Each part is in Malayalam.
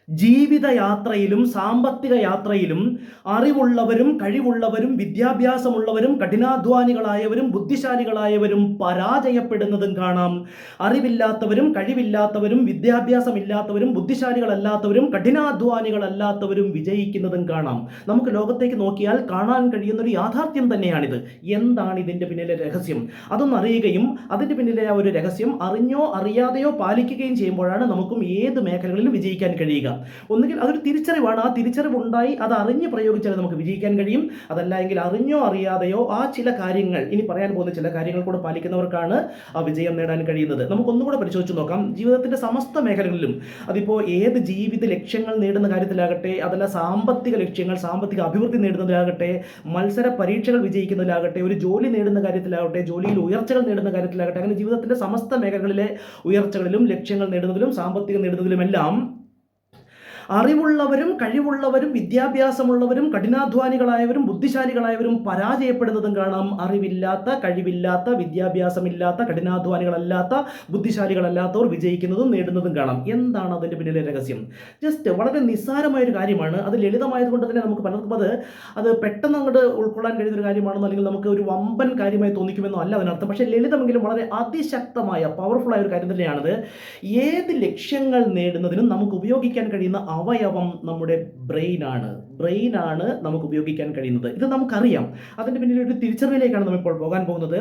ജീവിതയാത്രയിലും സാമ്പത്തിക യാത്രയിലും അറിവുള്ളവരും കഴിവുള്ളവരും വിദ്യാഭ്യാസമുള്ളവരും കഠിനാധ്വാനികളായവരും ബുദ്ധിശാലികളായവരും പരാജയപ്പെടുന്നതും കാണാം. അറിവില്ലാത്തവരും കഴിവില്ലാത്തവരും വിദ്യാഭ്യാസമില്ലാത്തവരും ബുദ്ധിശാലികളല്ലാത്തവരും കഠിനാധ്വാനികളല്ലാത്തവരും വിജയിക്കുന്നതും കാണാം. നമുക്ക് ലോകത്തേക്ക് നോക്കിയാൽ കാണാൻ കഴിയുന്നൊരു യാഥാർത്ഥ്യം തന്നെയാണിത്. എന്താണ് ഇതിൻ്റെ പിന്നിലെ രഹസ്യം? അതൊന്നറിയുകയും അതിൻ്റെ പിന്നിലെ ആ ഒരു രഹസ്യം അറിഞ്ഞോ അറിയാതെയോ പാലിക്കുകയും ചെയ്യുമ്പോഴാണ് നമുക്കും ഏത് മേഖലകളിലും വിജയിക്കാൻ കഴിയുക. ഒന്നുകിൽ അതൊരു തിരിച്ചറിവാണ്, ആ തിരിച്ചറിവുണ്ടായി അത് അറിഞ്ഞ് പ്രയോഗിച്ചാൽ നമുക്ക് വിജയിക്കാൻ കഴിയും. അതല്ല എങ്കിൽ അറിഞ്ഞോ അറിയാതെയോ ആ ചില കാര്യങ്ങൾ, ഇനി പറയാൻ പോകുന്ന ചില കാര്യങ്ങൾ കൂടെ പാലിക്കുന്നവർക്കാണ് ആ വിജയം നേടാൻ കഴിയുന്നത്. നമുക്കൊന്നുകൂടെ പരിശോധിച്ച് നോക്കാം. ജീവിതത്തിൻ്റെ സമസ്ത മേഖലകളിലും, അതിപ്പോൾ ഏത് ജീവിത ലക്ഷ്യങ്ങൾ നേടുന്ന കാര്യത്തിലാകട്ടെ, അതല്ല സാമ്പത്തിക ലക്ഷ്യങ്ങൾ, സാമ്പത്തിക അഭിവൃദ്ധി നേടുന്നതിലാകട്ടെ, മത്സര പരീക്ഷകൾ വിജയിക്കുന്നതിലാകട്ടെ, ഒരു ജോലി നേടുന്ന കാര്യത്തിലാകട്ടെ, ജോലിയിൽ ഉയർച്ചകൾ നേടുന്ന കാര്യത്തിലാകട്ടെ, അങ്ങനെ ജീവിതത്തിൻ്റെ സമസ്ത മേഖലകളിലെ ഉയർച്ചകളിലും ലക്ഷ്യങ്ങൾ നേടുന്നതിലും സാമ്പത്തികം നേടുന്നതിലുമെല്ലാം അറിവുള്ളവരും കഴിവുള്ളവരും വിദ്യാഭ്യാസമുള്ളവരും കഠിനാധ്വാനികളായവരും ബുദ്ധിശാലികളായവരും പരാജയപ്പെടുന്നതും കാണാം. അറിവില്ലാത്ത, കഴിവില്ലാത്ത, വിദ്യാഭ്യാസമില്ലാത്ത, കഠിനാധ്വാനികളല്ലാത്ത, ബുദ്ധിശാലികളല്ലാത്തവർ വിജയിക്കുന്നതും നേടുന്നതും കാണാം. എന്താണ് അതിൻ്റെ പിന്നിലെ രഹസ്യം? ജസ്റ്റ് വളരെ നിസ്സാരമായൊരു കാര്യമാണ്. അത് ലളിതമായതുകൊണ്ട് തന്നെ നമുക്ക് പലർക്കും അത് പെട്ടെന്ന് അങ്ങോട്ട് ഉൾക്കൊള്ളാൻ കഴിയുന്നൊരു കാര്യമാണെന്നോ അല്ലെങ്കിൽ നമുക്ക് ഒരു വമ്പൻ കാര്യമായി തോന്നിക്കുമെന്നോ അല്ല അതിനർത്ഥം. പക്ഷേ ലളിതമെങ്കിലും വളരെ അതിശക്തമായ പവർഫുള്ളായ ഒരു കാര്യം തന്നെയാണത്. ഏത് ലക്ഷ്യങ്ങൾ നേടുന്നതിനും നമുക്ക് ഉപയോഗിക്കാൻ കഴിയുന്ന അവയവം നമ്മുടെ ബ്രെയിനാണ് നമുക്ക് ഉപയോഗിക്കാൻ കഴിയുന്നത്. ഇത് നമുക്കറിയാം. അതിൻ്റെ പിന്നിൽ ഒരു തിരിച്ചറിവിലേക്കാണ് നമ്മളിപ്പോൾ പോകാൻ പോകുന്നത്.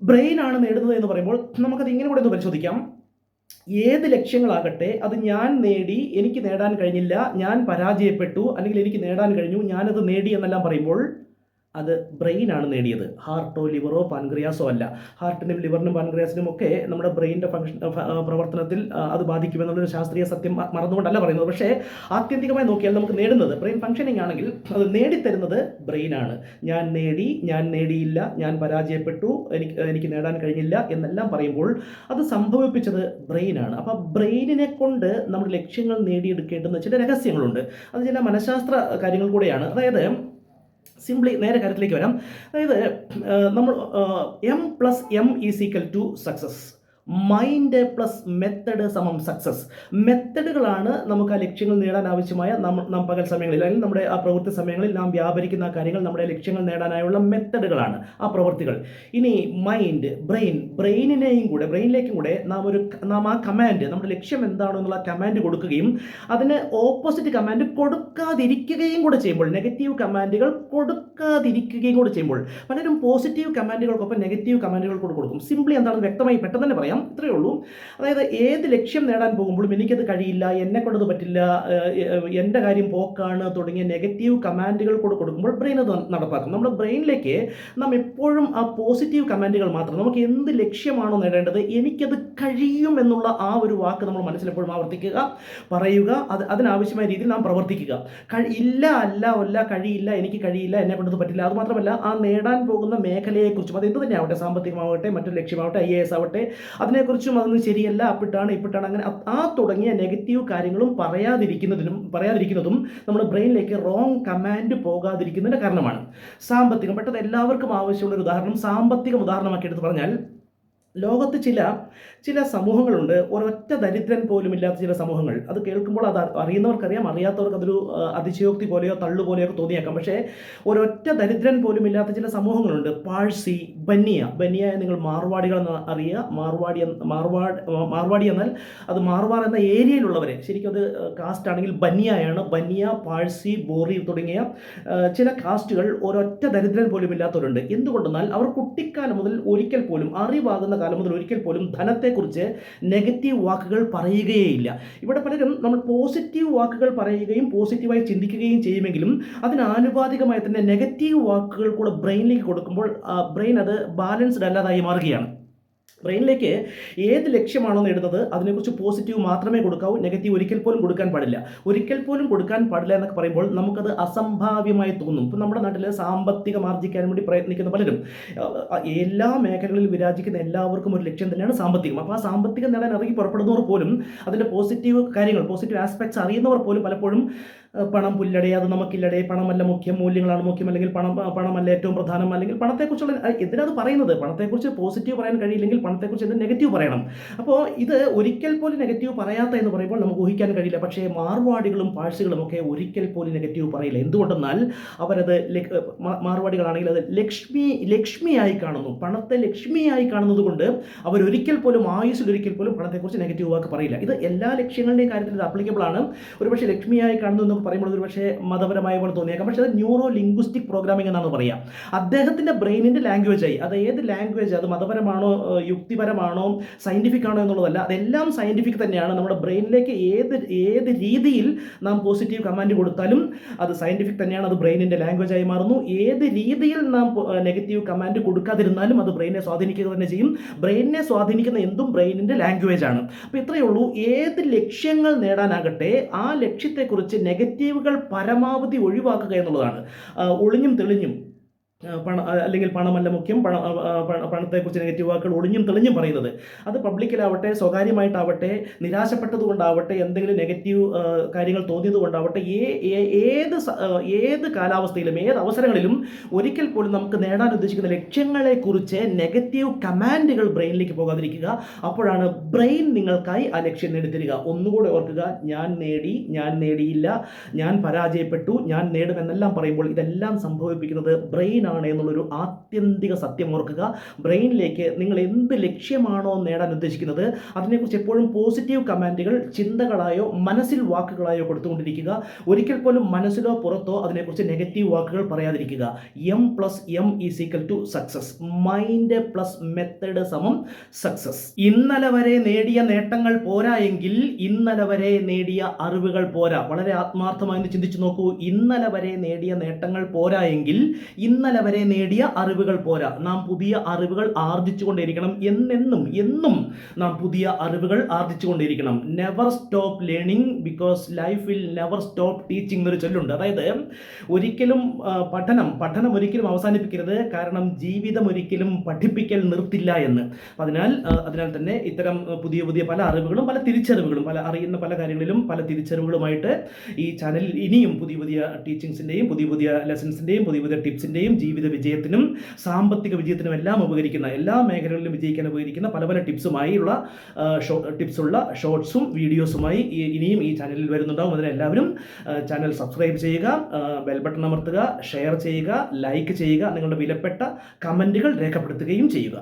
ബ്രെയിനാണ് നേടുന്നത് എന്ന് പറയുമ്പോൾ നമുക്കത് ഇങ്ങനെ കൂടെ ഒന്ന് പരിശോധിക്കാം. ഏത് ലക്ഷ്യങ്ങളാകട്ടെ അത് ഞാൻ നേടി, എനിക്ക് നേടാൻ കഴിഞ്ഞില്ല, ഞാൻ പരാജയപ്പെട്ടു, അല്ലെങ്കിൽ എനിക്ക് നേടാൻ കഴിഞ്ഞു, ഞാനത് നേടി എന്നെല്ലാം പറയുമ്പോൾ അത് ബ്രെയിനാണ് നേടിയത്. ഹാർട്ടോ ലിവറോ പാൻക്രിയാസോ അല്ല. ഹാർട്ടിനും ലിവറിനും പാൻക്രിയാസിനും ഒക്കെ നമ്മുടെ ബ്രെയിനിൻ്റെ പ്രവർത്തനത്തിൽ അത് ബാധിക്കുമെന്നുള്ളൊരു ശാസ്ത്രീയ സത്യം മറന്നുകൊണ്ടല്ല പറയുന്നത്. പക്ഷേ ആത്യന്തികമായി നോക്കിയാൽ നമുക്ക് നേടുന്നത് ബ്രെയിൻ ഫംഗ്ഷനിങ് ആണെങ്കിൽ അത് നേടിത്തരുന്നത് ബ്രെയിനാണ്. ഞാൻ നേടി, ഞാൻ നേടിയില്ല, ഞാൻ പരാജയപ്പെട്ടു, എനിക്ക് നേടാൻ കഴിഞ്ഞില്ല എന്നെല്ലാം പറയുമ്പോൾ അത് സംഭവിപ്പിച്ചത് ബ്രെയിനാണ്. അപ്പോൾ ബ്രെയിനിനെ കൊണ്ട് നമ്മുടെ ലക്ഷ്യങ്ങൾ നേടിയെടുക്കേണ്ടുന്ന ചില രഹസ്യങ്ങളുണ്ട്. അത് ചില മനഃശാസ്ത്ര കാര്യങ്ങൾ കൂടെയാണ്. അതായത് സിംപ്ലി നേരെ കാര്യത്തിലേക്ക് വരാം. അതായത് നമ്മൾ M+M=, success. Mind plus method സമം സക്സസ്. മെത്തഡുകളാണ് നമുക്ക് ആ ലക്ഷ്യങ്ങൾ നേടാൻ ആവശ്യമായ നാം പകൽ സമയങ്ങളിൽ അല്ലെങ്കിൽ നമ്മുടെ ആ പ്രവൃത്തി സമയങ്ങളിൽ നാം വ്യാപരിക്കുന്ന കാര്യങ്ങൾ നമ്മുടെ ലക്ഷ്യങ്ങൾ നേടാനായുള്ള മെത്തഡുകളാണ് ആ പ്രവൃത്തികൾ. ഇനി മൈൻഡ്, ബ്രെയിനിലേക്കും കൂടെ നാം ആ കമാൻഡ്, നമ്മുടെ ലക്ഷ്യം എന്താണോ എന്നുള്ള കമാൻഡ് കൊടുക്കുകയും അതിന് ഓപ്പോസിറ്റ് കമാൻഡ് കൊടുക്കാതിരിക്കുകയും കൂടെ ചെയ്യുമ്പോൾ, നെഗറ്റീവ് കമാൻഡുകൾ കൊടുക്കാതിരിക്കുകയും കൂടെ ചെയ്യുമ്പോൾ, പലരും പോസിറ്റീവ് കമാൻഡുകൾക്കൊപ്പം നെഗറ്റീവ് കമാൻഡുകൾ കൂടെ കൊടുക്കും. സിംപ്ലി എന്താണെന്ന് വ്യക്തമായി പെട്ടെന്ന് തന്നെ പറയാം. ഇത്രയേ ഉള്ളൂ. അതായത് ഏത് ലക്ഷ്യം നേടാൻ പോകുമ്പോഴും എനിക്കത് കഴിയില്ല, എന്നെ കൊണ്ടത് പറ്റില്ല, എൻ്റെ കാര്യം പോക്കാണ് തുടങ്ങിയ നെഗറ്റീവ് കമാൻഡുകൾ കൂടെ കൊടുക്കുമ്പോൾ ബ്രെയിൻ അത് നടപ്പാക്കും. നമ്മുടെ ബ്രെയിനിലേക്ക് നാം എപ്പോഴും ആ പോസിറ്റീവ് കമാൻഡുകൾ മാത്രം, നമുക്ക് എന്ത് ലക്ഷ്യമാണോ നേടേണ്ടത്, എനിക്കത് കഴിയും എന്നുള്ള ആ ഒരു വാക്ക് നമ്മൾ മനസ്സിലെപ്പോഴും ആവർത്തിക്കുക, പറയുക, അതിനാവശ്യമായ രീതിയിൽ നാം പ്രവർത്തിക്കുക. ഇല്ല, അല്ല, കഴിയില്ല, എനിക്ക് കഴിയില്ല, എന്നെ കൊണ്ടത് പറ്റില്ല. അതുമാത്രമല്ല ആ നേടാൻ പോകുന്ന മേഖലയെക്കുറിച്ചും, അത് എന്ത് തന്നെ ആവട്ടെ, സാമ്പത്തികമാവട്ടെ, മറ്റൊരു ലക്ഷ്യമാവട്ടെ, IAS ആവട്ടെ, അതിനെക്കുറിച്ചും അതൊന്നും ശരിയല്ല, ഇപ്പിട്ടാണ്, അങ്ങനെ തുടങ്ങിയ നെഗറ്റീവ് കാര്യങ്ങളും പറയാതിരിക്കുന്നതും നമ്മുടെ ബ്രെയിനിലേക്ക് റോങ് കമാൻഡ് പോകാതിരിക്കുന്നതിൻ്റെ കാരണമാണ്. സാമ്പത്തികം പെട്ടെന്ന് എല്ലാവർക്കും ആവശ്യമുള്ള ഒരു ഉദാഹരണം, സാമ്പത്തികം ഉദാഹരണമാക്കി എടുത്ത് പറഞ്ഞാൽ, ലോകത്ത് ചില സമൂഹങ്ങളുണ്ട്, ഒരൊറ്റ ദരിദ്രൻ പോലും ഇല്ലാത്ത ചില സമൂഹങ്ങൾ. അത് കേൾക്കുമ്പോൾ അത് അറിയുന്നവർക്കറിയാം, അറിയാത്തവർക്ക് അതൊരു അതിശയോക്തി പോലെയോ തള്ളുപോലെയോ ഒക്കെ പക്ഷേ ഒരൊറ്റ ദരിദ്രൻ പോലും ഇല്ലാത്ത ചില സമൂഹങ്ങളുണ്ട്. പാഴ്സി, ബനിയ നിങ്ങൾ മാർവാടികളെന്ന് അറിയുക. മാർവാടി എന്നാൽ അത് മാർവാർ എന്ന ഏരിയയിലുള്ളവരെ, ശരിക്കും അത് കാസ്റ്റ് ആണെങ്കിൽ ബനിയ, പാഴ്സി, ബോറി തുടങ്ങിയ ചില കാസ്റ്റുകൾ ഒരൊറ്റ ദരിദ്രൻ പോലും ഇല്ലാത്തവരുണ്ട്. എന്തുകൊണ്ടെന്നാൽ അവർ കുട്ടിക്കാലം മുതൽ ഒരിക്കൽ പോലും, അറിവാകുന്ന കാലം മുതൽ ഒരിക്കൽ പോലും ധനത്തെക്കുറിച്ച് നെഗറ്റീവ് വാക്കുകൾ പറയുകയേയില്ല. ഇവിടെ പലരും നമ്മൾ പോസിറ്റീവ് വാക്കുകൾ പറയുകയും പോസിറ്റീവായി ചിന്തിക്കുകയും ചെയ്യുമെങ്കിലും അതിനാനുപാതികമായി തന്നെ നെഗറ്റീവ് വാക്കുകൾ കൂടെ ബ്രെയിനിലേക്ക് കൊടുക്കുമ്പോൾ ബ്രെയിൻ അത് ബാലൻസ്ഡ് അല്ലാതായി മാറുകയാണ്. ബ്രെയിനിലേക്ക് ഏത് ലക്ഷ്യമാണോ നേടുന്നത് അതിനെക്കുറിച്ച് പോസിറ്റീവ് മാത്രമേ കൊടുക്കാവൂ, നെഗറ്റീവ് ഒരിക്കൽ പോലും കൊടുക്കാൻ പാടില്ല എന്നൊക്കെ പറയുമ്പോൾ നമുക്കത് അസംഭാവ്യമായി തോന്നും. ഇപ്പം നമ്മുടെ നാട്ടിൽ സാമ്പത്തികം ആർജിക്കാൻ വേണ്ടി പ്രയത്നിക്കുന്ന പലരും, എല്ലാ മേഖലകളിൽ വിരാജിക്കുന്ന എല്ലാവർക്കും ഒരു ലക്ഷ്യം തന്നെയാണ് സാമ്പത്തികം. അപ്പോൾ ആ സാമ്പത്തികം നേടാൻ ഇറങ്ങി പുറപ്പെടുന്നവർ പോലും അതിൻ്റെ പോസിറ്റീവ് കാര്യങ്ങൾ, പോസിറ്റീവ് ആസ്പെക്ട്സ് അറിയുന്നവർ പോലും പലപ്പോഴും പണം പുല്ലടേ, അത് നമുക്കില്ലടേ, പണമല്ല മുഖ്യം, മൂല്യങ്ങളാണ് മുഖ്യം, അല്ലെങ്കിൽ പണമല്ല ഏറ്റവും പ്രധാനം, അല്ലെങ്കിൽ പണത്തെക്കുറിച്ചുള്ള എന്തിനാണ് പറയുന്നത്, പണത്തെക്കുറിച്ച് പോസിറ്റീവ് പറയാൻ കഴിയില്ലെങ്കിൽ പണത്തെക്കുറിച്ച് എന്ത് നെഗറ്റീവ് പറയണം. അപ്പോൾ ഇത് ഒരിക്കൽ പോലും നെഗറ്റീവ് പറയാത്ത എന്ന് പറയുമ്പോൾ നമുക്ക് ഊഹിക്കാൻ കഴിയില്ല. പക്ഷേ മാർവാടികളും പാഴ്സികളും ഒക്കെ ഒരിക്കൽ പോലും നെഗറ്റീവ് പറയില്ല. എന്തുകൊണ്ടെന്നാൽ അവരത് മാർവാടികളാണെങ്കിൽ അത് ലക്ഷ്മിയായി കാണുന്നു. പണത്തെ ലക്ഷ്മിയായി കാണുന്നത് കൊണ്ട് അവരൊരിക്കൽ പോലും ആയുസ്സിലൊരിക്കൽ പോലും പണത്തെക്കുറിച്ച് നെഗറ്റീവ് വാക്ക് പറയില്ല. ഇത് എല്ലാ ലക്ഷ്യങ്ങളുടെയും കാര്യത്തിൽ ഇത് ആപ്ലിക്കബിൾ ആണ്. ഒരുപക്ഷെ ലക്ഷ്മിയായി കാണുന്നു എന്നൊക്കെ പറയുമ്പോൾ ഒരുപക്ഷെ മതപരമായ പോലെ തോന്നിയേക്കാം. പക്ഷേ അത് ന്യൂറോ ലിംഗ്വിസ്റ്റിക് പ്രോഗ്രാമിംഗ് എന്നാണ് പറയുക. അദ്ദേഹത്തിൻ്റെ ബ്രെയിനിൻ്റെ ലാംഗ്വേജായി. അത് ഏത് ലാംഗ്വേജ്, അത് മതപരമാണോ യുക്തിപരമാണോ സയൻറ്റിഫിക് ആണോ എന്നുള്ളതല്ല, അതെല്ലാം സയൻറ്റിഫിക് തന്നെയാണ്. നമ്മുടെ ബ്രെയിനിലേക്ക് ഏത് രീതിയിൽ നാം പോസിറ്റീവ് കമാൻഡ് കൊടുത്താലും അത് സയൻറ്റിഫിക് തന്നെയാണ്. അത് ബ്രെയിനിൻ്റെ ലാംഗ്വേജായി മാറുന്നു. ഏത് രീതിയിൽ നാം നെഗറ്റീവ് കമാൻഡ് കൊടുക്കാതിരുന്നാലും അത് ബ്രെയിനെ സ്വാധീനിക്കുക തന്നെ ചെയ്യും. ബ്രെയിനിനെ സ്വാധീനിക്കുന്ന എന്തും ബ്രെയിനിൻ്റെ ലാംഗ്വേജ് ആണ്. അപ്പോൾ ഇത്രയേ ഉള്ളൂ. ഏത് ലക്ഷ്യങ്ങൾ നേടാനാകട്ടെ ആ ലക്ഷ്യത്തെക്കുറിച്ച് നെഗറ്റീവുകൾ പരമാവധി ഒഴിവാക്കുക എന്നുള്ളതാണ്. ഒളിഞ്ഞും തെളിഞ്ഞും അല്ലെങ്കിൽ പണമല്ല മുഖ്യം, പണത്തെക്കുറിച്ച് നെഗറ്റീവ് വാക്കുകൾ ഒളിഞ്ഞും തെളിഞ്ഞും പറയുന്നത്, അത് പബ്ലിക്കിലാവട്ടെ സ്വകാര്യമായിട്ടാവട്ടെ നിരാശപ്പെട്ടത് കൊണ്ടാവട്ടെ എന്തെങ്കിലും നെഗറ്റീവ് കാര്യങ്ങൾ തോന്നിയത് കൊണ്ടാവട്ടെ ഏത് കാലാവസ്ഥയിലും ഏത് അവസരങ്ങളിലും ഒരിക്കൽ പോലും നമുക്ക് നേടാൻ ഉദ്ദേശിക്കുന്ന ലക്ഷ്യങ്ങളെക്കുറിച്ച് നെഗറ്റീവ് കമാൻഡുകൾ ബ്രെയിനിലേക്ക് പോകാതിരിക്കുക. അപ്പോഴാണ് ബ്രെയിൻ നിങ്ങൾക്കായി ആ ലക്ഷ്യം നേടിത്തരിക. ഒന്നുകൂടെ ഓർക്കുക, ഞാൻ നേടി, ഞാൻ നേടിയില്ല, ഞാൻ പരാജയപ്പെട്ടു, ഞാൻ നേടുമെന്നെല്ലാം പറയുമ്പോൾ ഇതെല്ലാം സംഭവിപ്പിക്കുന്നത് ബ്രെയിൻ എന്നുള്ളൊരു ആത്യന്തിക സത്യം ഓർക്കുക. ബ്രെയിനിലേക്ക് നിങ്ങൾ എന്ത് ലക്ഷ്യമാണോ നേടാൻ ഉദ്ദേശിക്കുന്നത് അതിനെക്കുറിച്ച് എപ്പോഴും പോസിറ്റീവ് കമാൻഡുകൾ ചിന്തകളായോ മനസ്സിൽ വാക്കുകളായോ കൊടുത്തുകൊണ്ടിരിക്കുക. ഒരിക്കൽ പോലും മനസ്സിലോ പുറത്തോ അതിനെക്കുറിച്ച് നെഗറ്റീവ് വാക്കുകൾ പറയാതിരിക്കുക. M+M = success. Mind plus method സമം സക്സസ്. ഇന്നലെ വരെ നേടിയ നേട്ടങ്ങൾ പോരാ എങ്കിൽ ഇന്നലെ വരെ നേടിയ അറിവുകൾ പോരാ. വളരെ ആത്മാർത്ഥമായി ചിന്തിച്ചു നോക്കൂ. ഇന്നലെ വരെ നേടിയ നേട്ടങ്ങൾ പോരാ എങ്കിൽ ഇന്നലെ വരെ നേടിയ അറിവുകൾ പോരാ. നാം പുതിയ അറിവുകൾ ആർജിച്ചുകൊണ്ടേയിരിക്കണം. എന്നും നാം പുതിയ അറിവുകൾ ആർജിച്ചുകൊണ്ടേയിരിക്കണം. Never stop learning because life will never stop teaching എന്നൊരു ചൊല്ലുണ്ട്. അതായത് ഒരിക്കലും പഠനം ഒരിക്കലും അവസാനിപ്പിക്കരുത്. കാരണം ജീവിതം ഒരിക്കലും പഠിപ്പിക്കൽ നിർത്തില്ല എന്ന്. അതിനാൽ തന്നെ ഇത്തരം പുതിയ പല അറിവുകളും പല തിരിച്ചറിവുകളും അറിയുന്ന പല കാര്യങ്ങളിലും പല തിരിച്ചറിവുകളുമായിട്ട് ഈ ചാനലിൽ ഇനിയും പുതിയ ടീച്ചിങ്സിൻ്റെയും പുതിയ ലെസൺസിൻ്റെയും പുതിയ ടിപ്സിൻ്റെയും ജീവിത വിജയത്തിനും സാമ്പത്തിക വിജയത്തിനും എല്ലാം ഉപകരിക്കുന്ന, എല്ലാ മേഖലകളിലും വിജയിക്കാൻ ഉപകരിക്കുന്ന പല ടിപ്സുള്ള ഷോർട്സും വീഡിയോസുമായി ഇനിയും ഈ ചാനലിൽ വരുന്നുണ്ടാവും. അതിനെല്ലാവരും ചാനൽ സബ്സ്ക്രൈബ് ചെയ്യുക, ബെൽ ബട്ടൺ അമർത്തുക, ഷെയർ ചെയ്യുക, ലൈക്ക് ചെയ്യുക, നിങ്ങളുടെ വിലപ്പെട്ട കമൻറ്റുകൾ രേഖപ്പെടുത്തുകയും ചെയ്യുക.